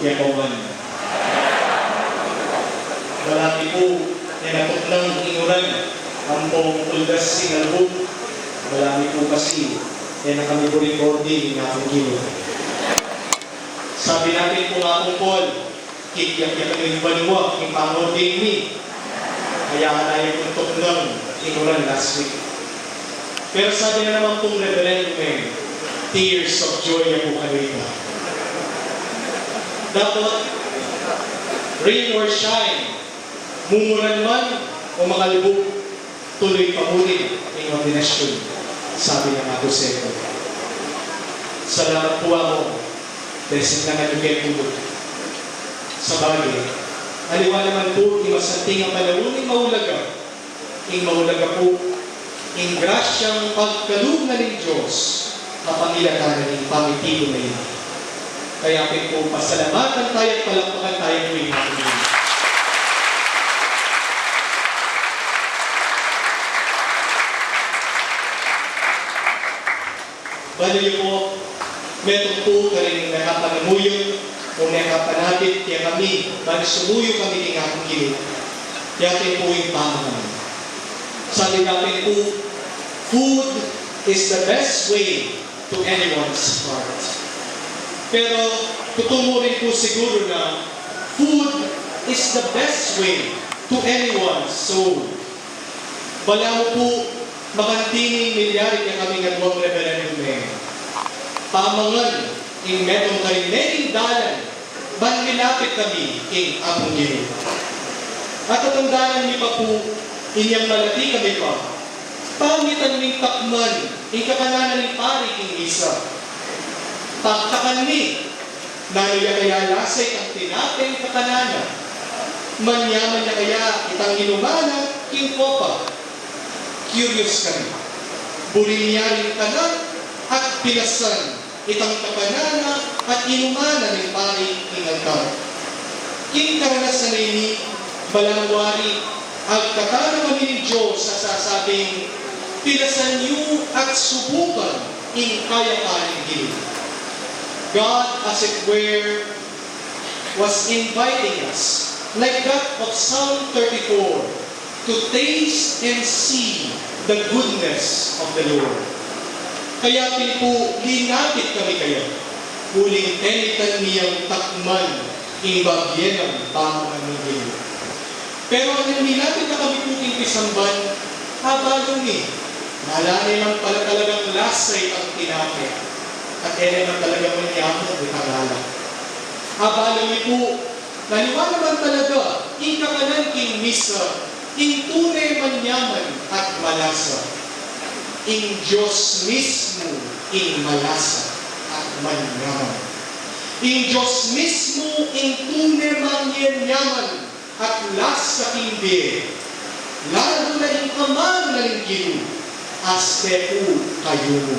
yapawan. Malaki po, yanapot ng inuran, ang pong ulgas sinalbog. Malaki po kasi, yan na kami po recording, nakakagilo. Sabi natin po nga kong Paul, kikyak-yak ng banwa, ipangording ni. Kaya ka na yung tuntok ng inuran last week. Pero sabi na naman pong Reverend Meng, tears of joy na po kami ito. Dapat, rain or shine, mumulan man o makalubog, tuloy pamunin ang ordinasyon, sabi ng Ato Seco. Salamat po ako, blessing na nalugay po. Sa bagay, aliwa naman po, imasanting ang panahon ng mahulaga. Ang mahulaga po, ang grasyang pagkalug na ng Diyos, kapangilatanan ng pangitibo na ito. Kaya po, pasalamatan tayo at palakpakan tayo ng mga. Bali po, meron po karing nakapangamuyon o nakapanapit kaya kami, bali sumuyo kami ng aking gilid. Kaya po yung pamahaman. Sabi natin po, food is the best way to anyone's heart. Pero tutungo rin po siguro na food is the best way to anyone's soul. Wala mo po makantining milyari na kami nagawang referendum ngayon. Pamangan, in metong karinening dalan, banilapit kami in among gilid. At tatandaan niyo pa po, inyang malati kami pa, pangitan ng takman, in kakananan ng pari king isa. Taktakan ni, nanuya kaya lasay ang tinapeng kakananan, manyaman niya kaya itang inumana, king popa. Curious kami. Bulinyaring kanan at pinasan itang kapanana at inumana ng pari king altar. King karanasan ni balangwari ang katana kami ng Diyos sa sasabing pinasan niyo at subukan in kaya paling gilid. God, as it were, was inviting us, like that of Psalm 34, to taste and see the goodness of the Lord. Kaya po, linapit kami kayo. Huling tenitan niyang takman, ibagyan ang pamamamigil. Pero ang nilapit na kami po kisamban, habalong ni, nalani lang pala talagang lasay ang tinapit. At ere naman talaga manyaman at itagala. Abalong ni po, naliwa naman talaga, ikakanan king misa, ing tunay manyaman at malasa. Ing Diyos mismo, ing malasa at manyaman. Ing Diyos mismo, ing tunay manyaman at lasa king biye. Lalo na ing aman na ing gilu, aste po kayo mo.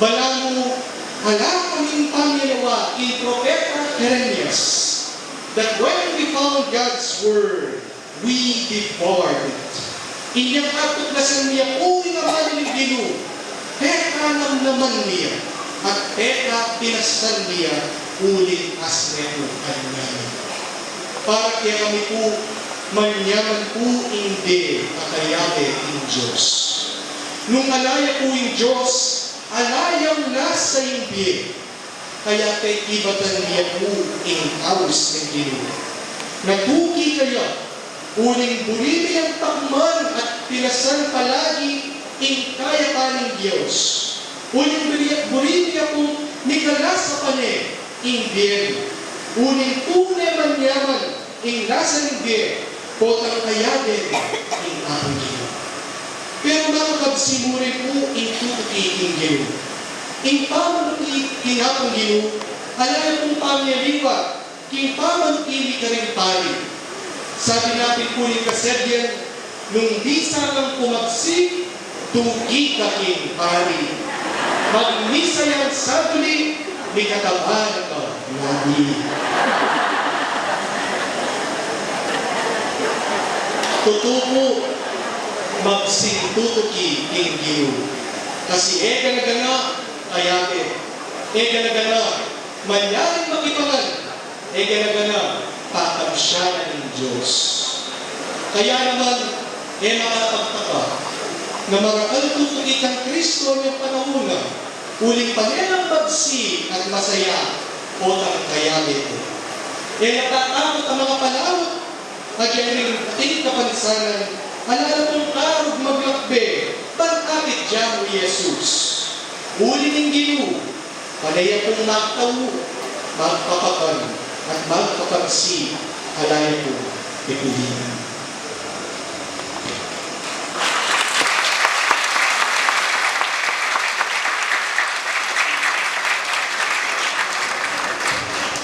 Bala mo, hala kaming pangalawa in Propeta Jeremias, that when we found God's Word, we devoured it. Inyang atuklasan niya, uwi naman ng gilu, peka naman niya, at peka pinasan niya, ulit as neto kanyaman. Para kaya kami po, manyaman po hindi kakayabe ng Diyos. Nung alaya po yung Diyos, alayang nasa imbi, kaya kay ibatan niya po in house ng gilu. Natuki kaya, uling bulili ang takman at pinasan palagi in kaya ka ng Diyos. Uling bulili po nikalas sa pane, in bien. Uling tunay manyaman, in lasa ng bien, potang kaya din in ang gilu. Pero makakabsimuri po ito iking gilu. Ing pamanuki kinapong gilu, halaya pong pamyaliwa, king pamanukili ka rin pari. Sabi natin po ni Kasedyan, nung di sanang pumagsik, tuki ka king pari. Magmisa yan sa duli, may katabahan ka, nabi. Totoo po, magsintutuki king gilu. Kasi gana-gana, ayate. Gana-gana, manyaring makipangan, ganagana, patamsyanan ng Diyos. Kaya naman, makapagtaka, na mga altutukit ng Kristo ng panahon na, uling panelang bagsi at masaya, o tangkayamit ko. Natatakot ang mga panahon, at yan ating kapansanan, alala mong karog maglakbe, pag-akit dyan o Jesus. Uli ng Ginoo, panaya kong maktawo, magpapakan, at magpapagsi, alaya ko, ikulinan.